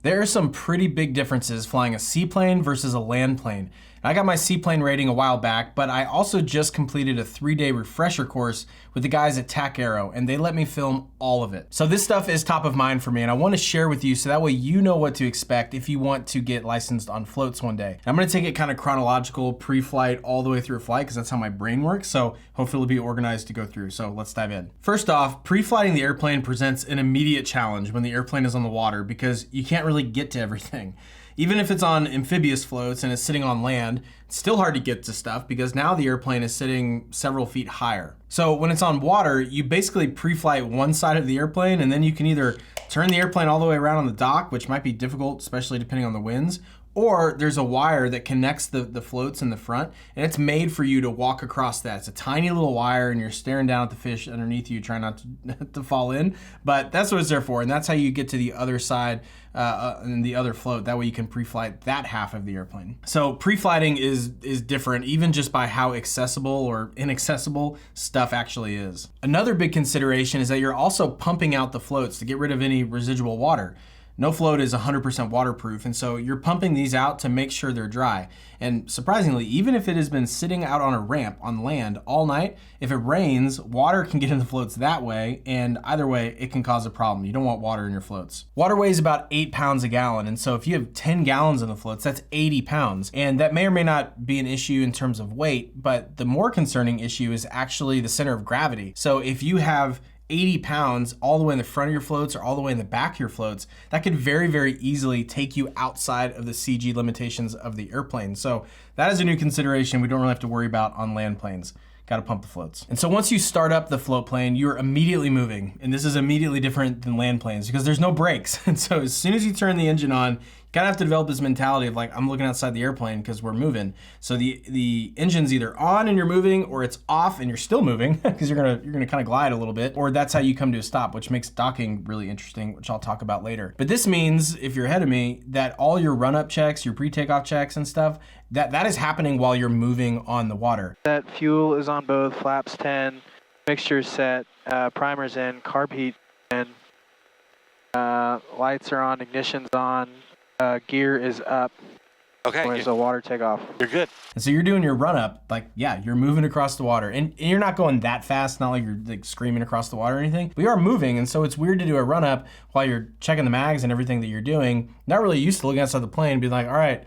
There are some pretty big differences flying a seaplane versus a land plane. I got my seaplane rating a while back, but I also just completed a 3-day refresher course with the guys at TacAero, and they let me film all of it. So this stuff is top of mind for me, and I want to share with you so that way you know what to expect if you want to get licensed on floats one day. I'm going to take it kind of chronological, pre-flight all the way through a flight, because that's how my brain works, so hopefully it'll be organized to go through. So let's dive in. First off, pre-flighting the airplane presents an immediate challenge when the airplane is on the water, because you can't really get to everything. Even if it's on amphibious floats and it's sitting on land, it's still hard to get to stuff because now the airplane is sitting several feet higher. So when it's on water, you basically pre-flight one side of the airplane, and then you can either turn the airplane all the way around on the dock, which might be difficult, especially depending on the winds, or there's a wire that connects the floats in the front, and it's made for you to walk across that. It's a tiny little wire, and you're staring down at the fish underneath you, trying not to fall in, but that's what it's there for, and that's how you get to the other side and the other float. That way you can pre-flight that half of the airplane. So pre-flighting is different, even just by how accessible or inaccessible stuff actually is. Another big consideration is that you're also pumping out the floats to get rid of any residual water. No float is 100% waterproof, and so you're pumping these out to make sure they're dry. And surprisingly, even if it has been sitting out on a ramp on land all night, if it rains, water can get in the floats that way, and either way, it can cause a problem. You don't want water in your floats. Water weighs about 8 pounds a gallon, and so if you have 10 gallons in the floats, that's 80 pounds. And that may or may not be an issue in terms of weight, but the more concerning issue is actually the center of gravity. So if you have 80 pounds all the way in the front of your floats or all the way in the back of your floats, that could very, very easily take you outside of the CG limitations of the airplane. So that is a new consideration we don't really have to worry about on land planes. Got to pump the floats. And so once you start up the float plane, you're immediately moving. And this is immediately different than land planes because there's no brakes. And so as soon as you turn the engine on, you kind of have to develop this mentality of like, I'm looking outside the airplane because we're moving. So the engine's either on and you're moving, or it's off and you're still moving because you're gonna kind of glide a little bit, or that's how you come to a stop, which makes docking really interesting, which I'll talk about later. But this means, if you're ahead of me, that all your run-up checks, your pre-takeoff checks and stuff, that is happening while you're moving on the water. That fuel is on both, flaps 10, mixture set, primers in, carb heat in, lights are on, ignition's on, gear is up. Okay. There's a water takeoff. You're good. And so you're doing your run up, like, yeah, you're moving across the water, and you're not going that fast, not like you're like screaming across the water or anything, but you are moving. And so it's weird to do a run up while you're checking the mags and everything that you're doing. Not really used to looking outside the plane and be like, all right,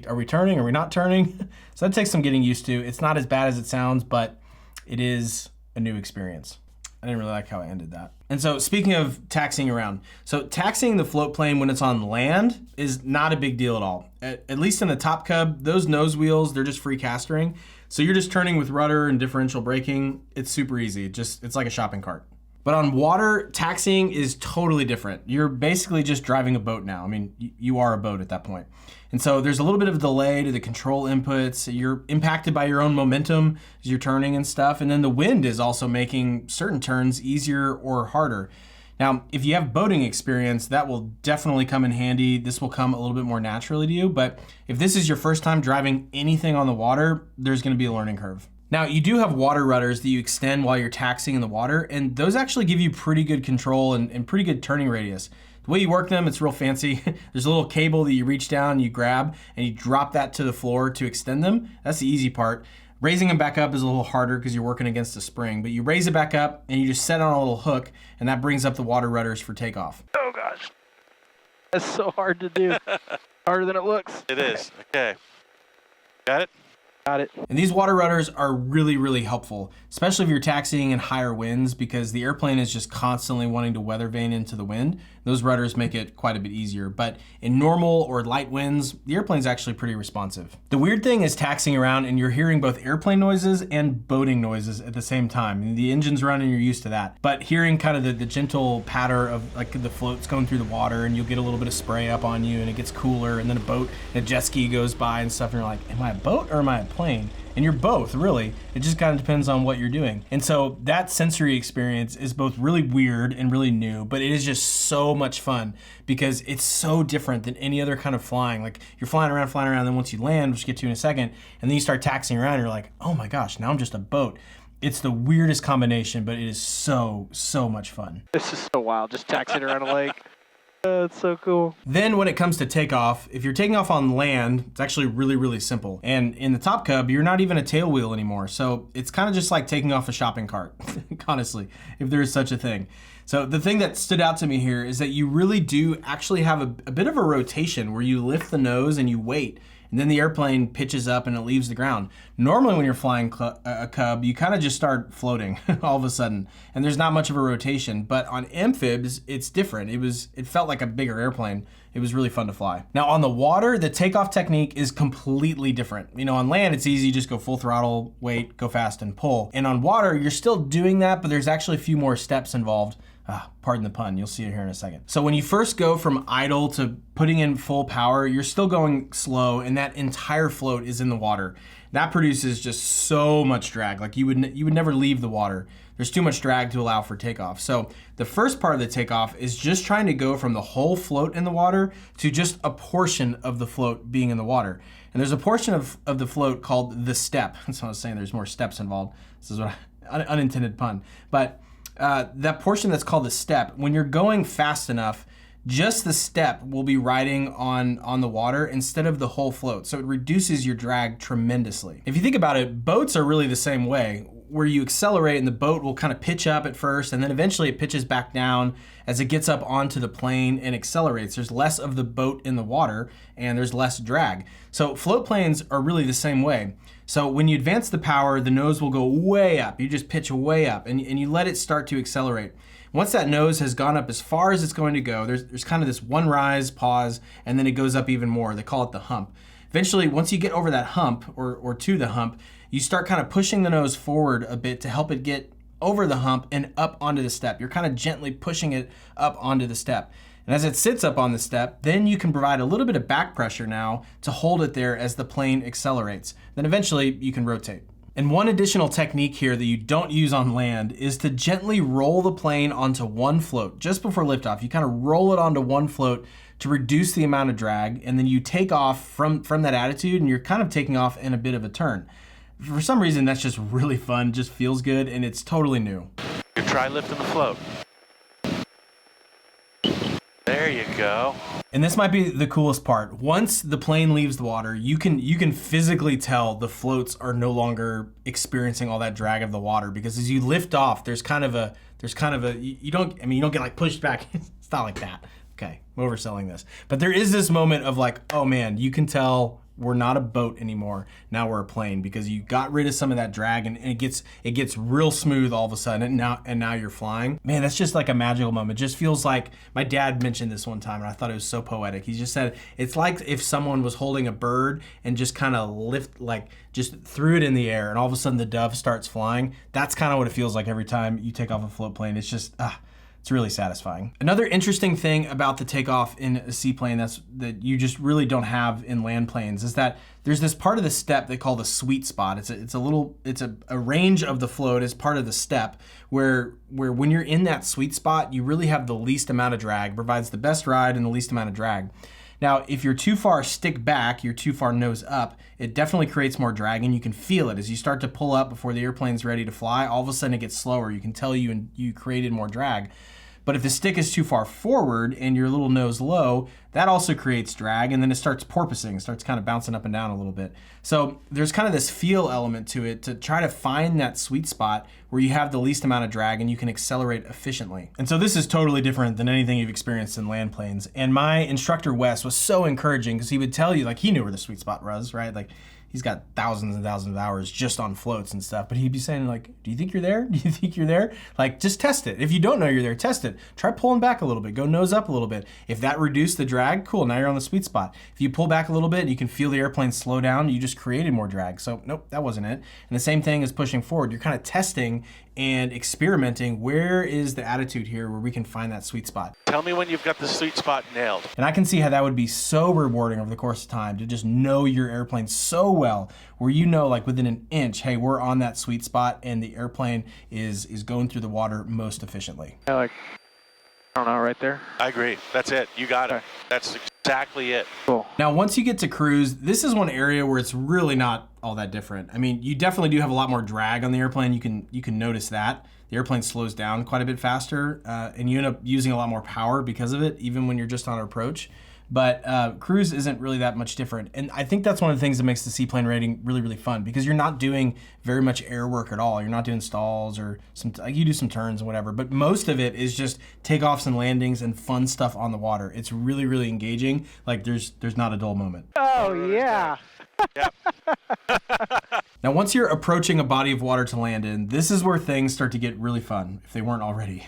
are we turning? Are we not turning? So that takes some getting used to. It's not as bad as it sounds, but it is a new experience. I didn't really like how I ended that. And so speaking of taxiing around, so taxiing the float plane when it's on land is not a big deal at all. At least in the Top Cub, those nose wheels, they're just free castering. So you're just turning with rudder and differential braking. It's super easy. It's like a shopping cart. But on water, taxiing is totally different. You're basically just driving a boat now. I mean, you are a boat at that point. And so there's a little bit of delay to the control inputs. You're impacted by your own momentum as you're turning and stuff. And then the wind is also making certain turns easier or harder. Now, if you have boating experience, that will definitely come in handy. This will come a little bit more naturally to you. But if this is your first time driving anything on the water, there's going to be a learning curve. Now, you do have water rudders that you extend while you're taxiing in the water, and those actually give you pretty good control and pretty good turning radius. The way you work them, it's real fancy. There's a little cable that you reach down, you grab, and you drop that to the floor to extend them. That's the easy part. Raising them back up is a little harder because you're working against a spring, but you raise it back up and you just set on a little hook, and that brings up the water rudders for takeoff. Oh gosh, that's so hard to do. Harder than it looks. It is. Okay. Got it? Got it. And these water rudders are really, really helpful, especially if you're taxiing in higher winds, because the airplane is just constantly wanting to weather vane into the wind. Those rudders make it quite a bit easier. But in normal or light winds, the airplane's actually pretty responsive. The weird thing is taxiing around and you're hearing both airplane noises and boating noises at the same time. And the engine's running, you're used to that. But hearing kind of the gentle patter of like the floats going through the water, and you'll get a little bit of spray up on you and it gets cooler, and then a boat and a jet ski goes by and stuff, and you're like, am I a boat or am I a plane? And you're both, really. It just kind of depends on what you're doing. And so that sensory experience is both really weird and really new, but it is just so much fun because it's so different than any other kind of flying. Like you're flying around, then once you land, which we'll get to in a second, and then you start taxiing around, and you're like, oh my gosh, now I'm just a boat. It's the weirdest combination, but it is so, so much fun. This is so wild, just taxiing around a lake. That's so cool. Then when it comes to takeoff, if you're taking off on land, it's actually really, really simple. And in the Top Cub, you're not even a tail wheel anymore. So it's kind of just like taking off a shopping cart, honestly, if there is such a thing. So the thing that stood out to me here is that you really do actually have a bit of a rotation where you lift the nose and you wait. And then the airplane pitches up and it leaves the ground. Normally when you're flying a Cub, you kind of just start floating all of a sudden, and there's not much of a rotation. But on amphibs, it's different. It felt like a bigger airplane. It was really fun to fly. Now on the water, the takeoff technique is completely different. You know, on land, it's easy, just go full throttle, wait, go fast and pull. And on water, you're still doing that, but there's actually a few more steps involved. Pardon the pun, you'll see it here in a second. So when you first go from idle to putting in full power, you're still going slow, and that entire float is in the water. That produces just so much drag. Like you would never leave the water. There's too much drag to allow for takeoff. So the first part of the takeoff is just trying to go from the whole float in the water to just a portion of the float being in the water. And there's a portion of the float called the step. That's what I was saying, there's more steps involved. This is what unintended pun. But that portion that's called the step, when you're going fast enough, just the step will be riding on the water instead of the whole float. So it reduces your drag tremendously. If you think about it, boats are really the same way, where you accelerate and the boat will kind of pitch up at first, and then eventually it pitches back down as it gets up onto the plane and accelerates. There's less of the boat in the water and there's less drag. So float planes are really the same way. So when you advance the power, the nose will go way up. You just pitch way up and you let it start to accelerate. Once that nose has gone up as far as it's going to go, there's kind of this one rise, pause, and then it goes up even more. They call it the hump. Eventually, once you get over that hump or to the hump, you start kind of pushing the nose forward a bit to help it get over the hump and up onto the step. You're kind of gently pushing it up onto the step. And as it sits up on the step, then you can provide a little bit of back pressure now to hold it there as the plane accelerates. Then eventually you can rotate. And one additional technique here that you don't use on land is to gently roll the plane onto one float. Just before liftoff, you kind of roll it onto one float to reduce the amount of drag, and then you take off from that attitude, and you're kind of taking off in a bit of a turn. For some reason, that's just really fun, just feels good, and it's totally new. You try lifting the float. There you go. And this might be the coolest part. Once the plane leaves the water, you can physically tell the floats are no longer experiencing all that drag of the water, because as you lift off, you don't get like pushed back. It's not like that. Okay, I'm overselling this. But there is this moment of like, oh man, you can tell we're not a boat anymore. Now we're a plane, because you got rid of some of that drag and it gets real smooth all of a sudden, and now you're flying. Man, that's just like a magical moment. It just feels like, my dad mentioned this one time and I thought it was so poetic. He just said, it's like if someone was holding a bird and just kind of just threw it in the air, and all of a sudden the dove starts flying. That's kind of what it feels like every time you take off a float plane. It's just, it's really satisfying. Another interesting thing about the takeoff in a seaplane that you just really don't have in land planes is that there's this part of the step they call the sweet spot. It's a range of the float as part of the step where when you're in that sweet spot, you really have the least amount of drag, provides the best ride and the least amount of drag. Now, if you're too far stick back, you're too far nose up, it definitely creates more drag, and you can feel it as you start to pull up before the airplane's ready to fly. All of a sudden it gets slower. You can tell you created more drag. But if the stick is too far forward and your little nose low, that also creates drag, and then it starts porpoising, starts kind of bouncing up and down a little bit. So there's kind of this feel element to it to try to find that sweet spot where you have the least amount of drag and you can accelerate efficiently. And so this is totally different than anything you've experienced in land planes. And my instructor, Wes, was so encouraging, because he would tell you, like, he knew where the sweet spot was, right? Like, he's got thousands and thousands of hours just on floats and stuff, but he'd be saying, like, do you think you're there? Do you think you're there? Like, just test it. If you don't know you're there, test it. Try pulling back a little bit. Go nose up a little bit. If that reduced the drag, cool, now you're on the sweet spot. If you pull back a little bit and you can feel the airplane slow down, you just created more drag. So nope, that wasn't it. And the same thing is pushing forward. You're kind of testing and experimenting. Where is the attitude here where we can find that sweet spot? Tell me when you've got the sweet spot nailed. And I can see how that would be so rewarding over the course of time, to just know your airplane so well, where you know, like, within an inch, hey, we're on that sweet spot and the airplane is going through the water most efficiently. I don't know, right there. I agree. That's it. You got it. That's Exactly it. Cool. Now, once you get to cruise, this is one area where it's really not all that different. I mean, you definitely do have a lot more drag on the airplane. You can notice that. The airplane slows down quite a bit faster, and you end up using a lot more power because of it, even when you're just on approach. But cruise isn't really that much different. And I think that's one of the things that makes the seaplane rating really, really fun, because you're not doing very much air work at all. You're not doing stalls or you do some turns and whatever, but most of it is just takeoffs and landings and fun stuff on the water. It's really, really engaging. Like there's not a dull moment. Oh, yeah. Yep. Now, once you're approaching a body of water to land in, this is where things start to get really fun, if they weren't already.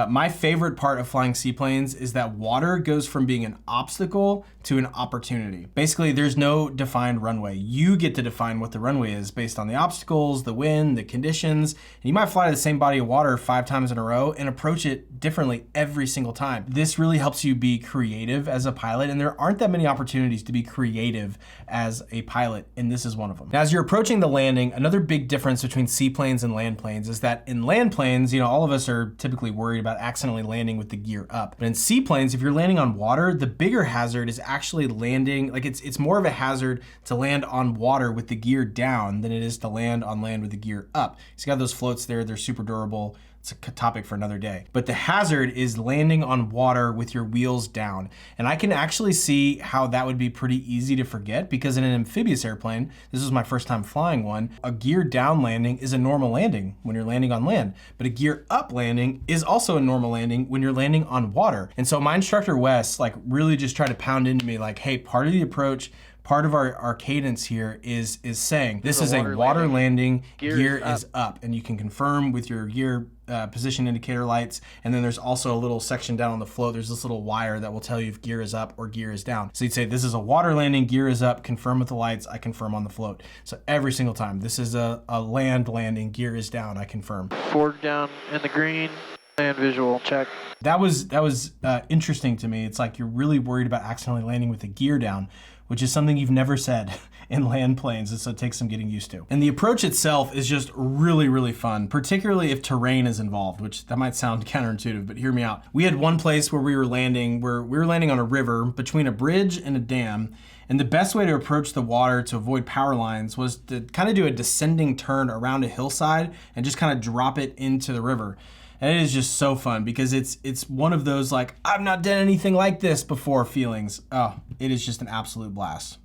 My favorite part of flying seaplanes is that water goes from being an obstacle to an opportunity. Basically, there's no defined runway. You get to define what the runway is based on the obstacles, the wind, the conditions. And you might fly to the same body of water 5 times in a row and approach it differently every single time. This really helps you be creative as a pilot, and there aren't that many opportunities to be creative as a pilot, and this is one of them. Now, as you're approaching the landing, another big difference between seaplanes and land planes is that in land planes, all of us are typically worried about accidentally landing with the gear up. But in seaplanes, if you're landing on water, the bigger hazard is actually landing, like it's more of a hazard to land on water with the gear down than it is to land on land with the gear up. So you got those floats there, they're super durable. It's a topic for another day. But the hazard is landing on water with your wheels down. And I can actually see how that would be pretty easy to forget, because in an amphibious airplane, this was my first time flying one, a gear down landing is a normal landing when you're landing on land. But a gear up landing is also a normal landing when you're landing on water. And so my instructor, Wes, really just tried to pound into me hey, part of the approach, part of our cadence here is saying this is a water landing, gear is up, and you can confirm with your gear position indicator lights. And then there's also a little section down on the float. There's this little wire that will tell you if gear is up or gear is down. So you'd say this is a water landing, gear is up, confirm with the lights, I confirm on the float. So every single time, this is a land landing, gear is down, I confirm. Forward down in the green. And visual check. That was interesting to me. It's like you're really worried about accidentally landing with the gear down, which is something you've never said in land planes, and so it takes some getting used to. And the approach itself is just really, really fun, particularly if terrain is involved, which that might sound counterintuitive, but hear me out. We had one place where we were landing on a river between a bridge and a dam, and the best way to approach the water to avoid power lines was to kind of do a descending turn around a hillside and just kind of drop it into the river. And it is just so fun because it's one of those I've not done anything like this before feelings. Oh, it is just an absolute blast.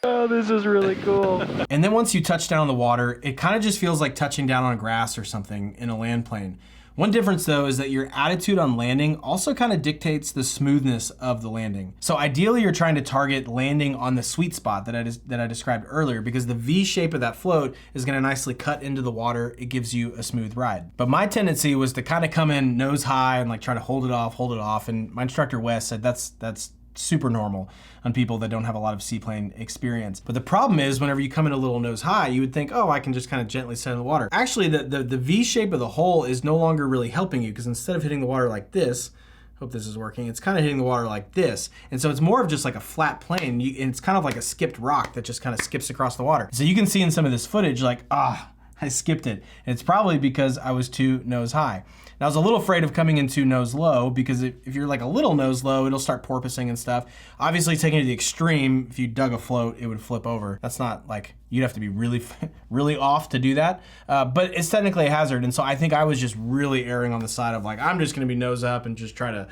Oh, this is really cool. And then once you touch down on the water, it kind of just feels like touching down on grass or something in a land plane. One difference though is that your attitude on landing also kind of dictates the smoothness of the landing. So ideally you're trying to target landing on the sweet spot that I described earlier, because the V shape of that float is going to nicely cut into the water. It gives you a smooth ride. But my tendency was to kind of come in nose high and try to hold it off. And my instructor Wes said that's super normal on people that don't have a lot of seaplane experience. But the problem is whenever you come in a little nose high, you would think, oh, I can just kind of gently set in the water. Actually, the V shape of the hole is no longer really helping you, because instead of hitting the water like this, hope this is working, it's kind of hitting the water like this. And so it's more of just like a flat plane. And it's kind of like a skipped rock that just kind of skips across the water. So you can see in some of this footage I skipped it. And it's probably because I was too nose high. Now, I was a little afraid of coming into nose low, because if you're a little nose low, it'll start porpoising and stuff. Obviously, taking it to the extreme, if you dug a float, it would flip over. That's not you'd have to be really, really off to do that. But it's technically a hazard. And so I think I was just really erring on the side of I'm just going to be nose up and just try to,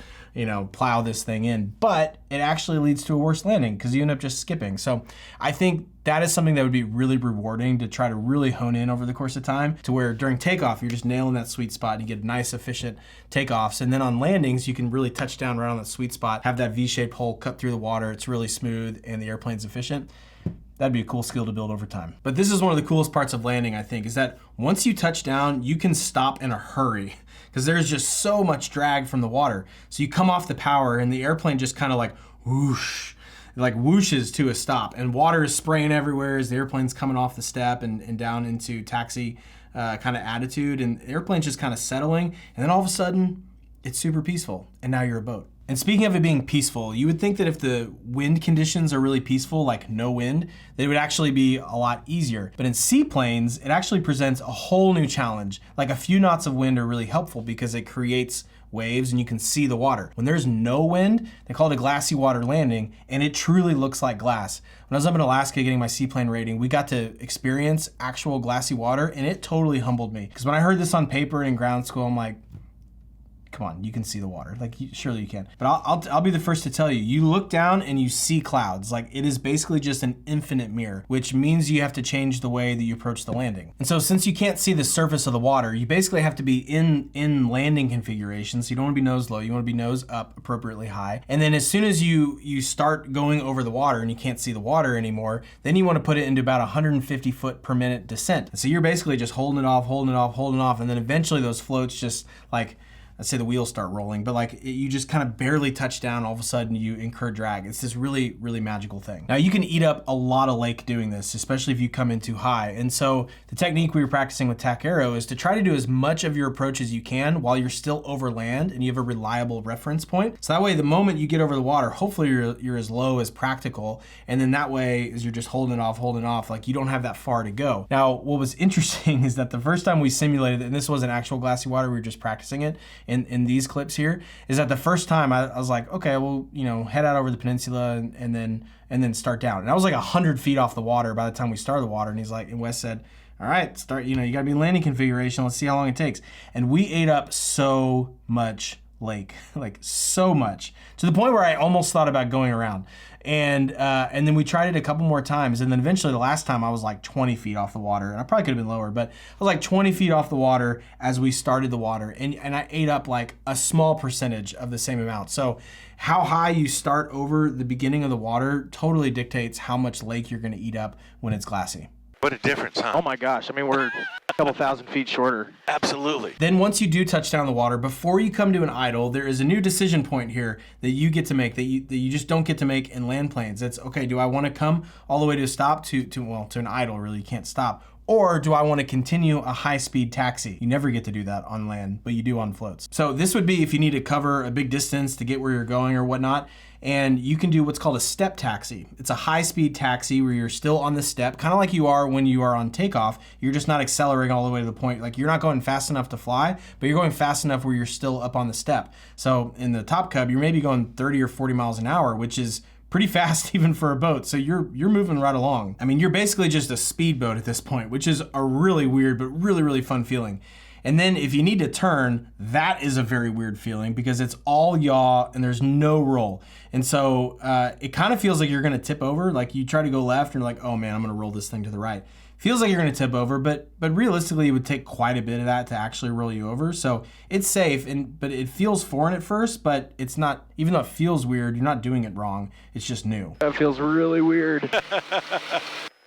plow this thing in. But it actually leads to a worse landing because you end up just skipping. So I think that is something that would be really rewarding to try to really hone in over the course of time, to where during takeoff, you're just nailing that sweet spot and you get nice, efficient takeoffs. And then on landings, you can really touch down right on that sweet spot, have that V-shaped hole cut through the water. It's really smooth and the airplane's efficient. That'd be a cool skill to build over time. But this is one of the coolest parts of landing, I think, is that once you touch down, you can stop in a hurry because there's just so much drag from the water. So you come off the power and the airplane just kind of whoosh, whooshes to a stop, and water is spraying everywhere as the airplane's coming off the step and down into taxi kind of attitude, and the airplane's just kind of settling, and then all of a sudden it's super peaceful and now you're a boat. And speaking of it being peaceful, you would think that if the wind conditions are really peaceful, like no wind, that it would actually be a lot easier. But in seaplanes, it actually presents a whole new challenge. A few knots of wind are really helpful because it creates waves and you can see the water. When there's no wind, they call it a glassy water landing, and it truly looks like glass. When I was up in Alaska getting my seaplane rating, we got to experience actual glassy water, and it totally humbled me. Because when I heard this on paper in ground school, I'm like, come on, you can see the water. Like, surely you can. But I'll be the first to tell you, you look down and you see clouds. Like, it is basically just an infinite mirror, which means you have to change the way that you approach the landing. And so since you can't see the surface of the water, you basically have to be in landing configuration. So you don't want to be nose low, you want to be nose up appropriately high. And then as soon as you start going over the water and you can't see the water anymore, then you want to put it into about 150 foot per minute descent. And so you're basically just holding it off, and then eventually those floats just like, let's say the wheels start rolling, but like you just kind of barely touch down, all of a sudden you incur drag. It's this really, really magical thing. Now you can eat up a lot of lake doing this, especially if you come in too high. And so the technique we were practicing with TacAero is to try to do as much of your approach as you can while you're still over land and you have a reliable reference point. So that way, the moment you get over the water, hopefully you're as low as practical. And then that way, as you're just holding off, like you don't have that far to go. Now, what was interesting is that the first time we simulated it, and this wasn't actual glassy water, we were just practicing it, in these clips here, is that the first time I was like, okay, well, head out over the peninsula and then start down. And I was like 100 feet off the water by the time we started the water. And Wes said, all right, start, you gotta be in landing configuration. Let's see how long it takes. And we ate up so much lake, like so much, to the point where I almost thought about going around. And then we tried it a couple more times, and then eventually the last time I was like 20 feet off the water, and I probably could have been lower, but I was like 20 feet off the water as we started the water, and I ate up like a small percentage of the same amount. So how high you start over the beginning of the water totally dictates how much lake you're gonna eat up when it's glassy. What a difference, huh? Oh my gosh, I mean, we're a couple thousand feet shorter. Absolutely. Then once you do touch down the water, before you come to an idle, there is a new decision point here that you get to make that you just don't get to make in land planes. It's, okay, do I want to come all the way to a stop to an idle, really, you can't stop, or do I want to continue a high-speed taxi? You never get to do that on land, but you do on floats. So this would be if you need to cover a big distance to get where you're going or whatnot, and you can do what's called a step taxi. It's a high-speed taxi where you're still on the step, kind of like you are when you are on takeoff. You're just not accelerating all the way to the point, like you're not going fast enough to fly, but you're going fast enough where you're still up on the step. So in the Top Cub, you're maybe going 30 or 40 miles an hour, which is pretty fast even for a boat. So you're moving right along. I mean, you're basically just a speedboat at this point, which is a really weird but really, really fun feeling. And then if you need to turn, that is a very weird feeling because it's all yaw and there's no roll. And so it kind of feels like you're gonna tip over. Like you try to go left and you're like, oh man, I'm gonna roll this thing to the right. Feels like you're gonna tip over, but realistically it would take quite a bit of that to actually roll you over. So it's safe, but it feels foreign at first, but it's not, even though it feels weird, you're not doing it wrong. It's just new. That feels really weird.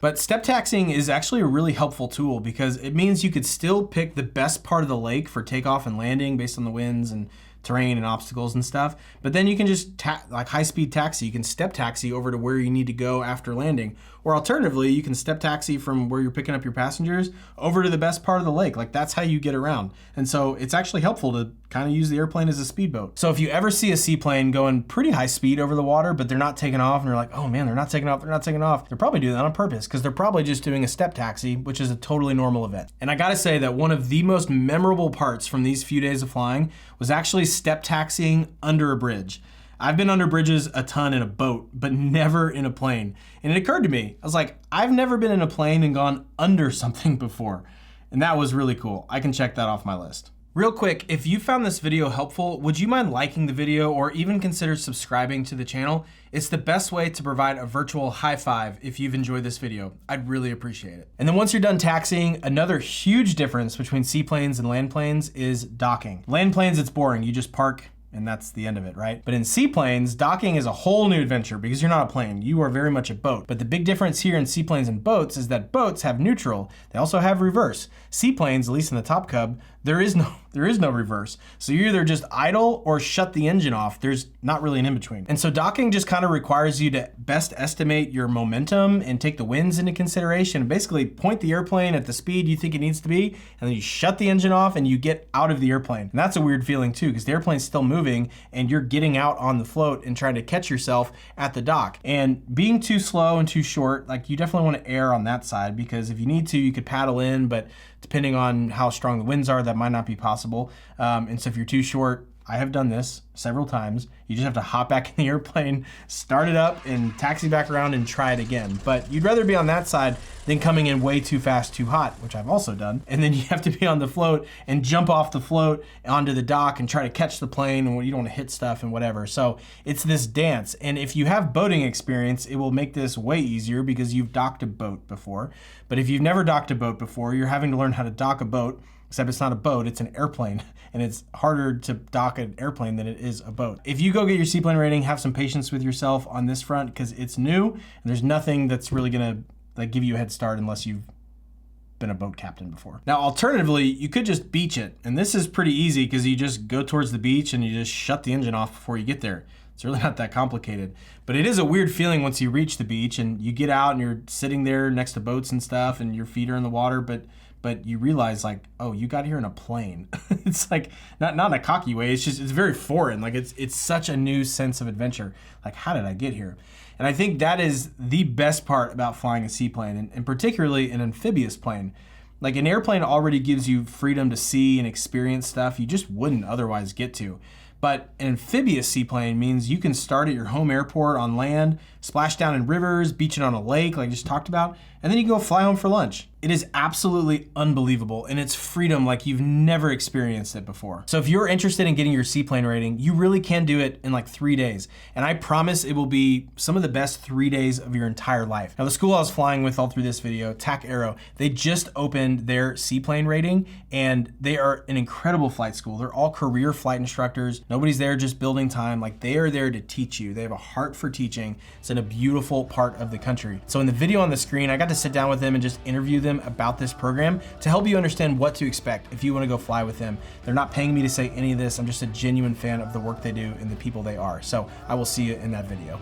But step taxiing is actually a really helpful tool because it means you could still pick the best part of the lake for takeoff and landing based on the winds and terrain and obstacles and stuff. But then you can just like high-speed taxi. You can step taxi over to where you need to go after landing. Or alternatively, you can step taxi from where you're picking up your passengers over to the best part of the lake. Like that's how you get around. And so it's actually helpful to kind of use the airplane as a speedboat. So if you ever see a seaplane going pretty high speed over the water, but they're not taking off and you're like, oh man, they're not taking off, they're probably doing that on purpose because they're probably just doing a step taxi, which is a totally normal event. And I gotta say that one of the most memorable parts from these few days of flying was actually step taxiing under a bridge. I've been under bridges a ton in a boat, but never in a plane. And it occurred to me, I was like, I've never been in a plane and gone under something before. And that was really cool. I can check that off my list. Real quick, if you found this video helpful, would you mind liking the video or even consider subscribing to the channel? It's the best way to provide a virtual high five if you've enjoyed this video. I'd really appreciate it. And then once you're done taxiing, another huge difference between seaplanes and land planes is docking. Land planes, it's boring. You just park and that's the end of it, right? But in seaplanes, docking is a whole new adventure because you're not a plane. You are very much a boat. But the big difference here in seaplanes and boats is that boats have neutral. They also have reverse. Seaplanes, at least in the Top Cub, there is no reverse. So you either just idle or shut the engine off. There's not really an in-between. And so docking just kind of requires you to best estimate your momentum and take the winds into consideration and basically point the airplane at the speed you think it needs to be, and then you shut the engine off and you get out of the airplane. And that's a weird feeling too, because the airplane's still moving and you're getting out on the float and trying to catch yourself at the dock. And being too slow and too short, like you definitely want to err on that side, because if you need to, you could paddle in, but depending on how strong the winds are, that might not be possible. And so if you're too short, I have done this several times. You just have to hop back in the airplane, start it up, and taxi back around and try it again. But you'd rather be on that side than coming in way too fast, too hot, which I've also done. And then you have to be on the float and jump off the float onto the dock and try to catch the plane, and you don't want to hit stuff and whatever. So it's this dance. And if you have boating experience, it will make this way easier because you've docked a boat before. But if you've never docked a boat before, you're having to learn how to dock a boat, except it's not a boat, it's an airplane. And it's harder to dock an airplane than it is a boat. If you go get your seaplane rating, have some patience with yourself on this front because it's new and there's nothing that's really gonna give you a head start unless you've been a boat captain before. Now, alternatively, you could just beach it. And this is pretty easy because you just go towards the beach and you just shut the engine off before you get there. It's really not that complicated. But it is a weird feeling once you reach the beach and you get out and you're sitting there next to boats and stuff and your feet are in the water, but you realize like, oh, you got here in a plane. It's like, not in a cocky way, it's very foreign. Like it's such a new sense of adventure. Like, how did I get here? And I think that is the best part about flying a seaplane, and particularly an amphibious plane. Like an airplane already gives you freedom to see and experience stuff you just wouldn't otherwise get to. But an amphibious seaplane means you can start at your home airport on land, splash down in rivers, beach it on a lake like I just talked about, and then you can go fly home for lunch. It is absolutely unbelievable, and it's freedom like you've never experienced it before. So if you're interested in getting your seaplane rating, you really can do it in like 3 days. And I promise it will be some of the best 3 days of your entire life. Now, the school I was flying with all through this video, TacAero, they just opened their seaplane rating, and they are an incredible flight school. They're all career flight instructors. Nobody's there just building time. Like, they are there to teach you. They have a heart for teaching. It's in a beautiful part of the country. So in the video on the screen, I got to sit down with them and just interview them about this program to help you understand what to expect if you want to go fly with them. They're not paying me to say any of this. I'm just a genuine fan of the work they do and the people they are. So I will see you in that video.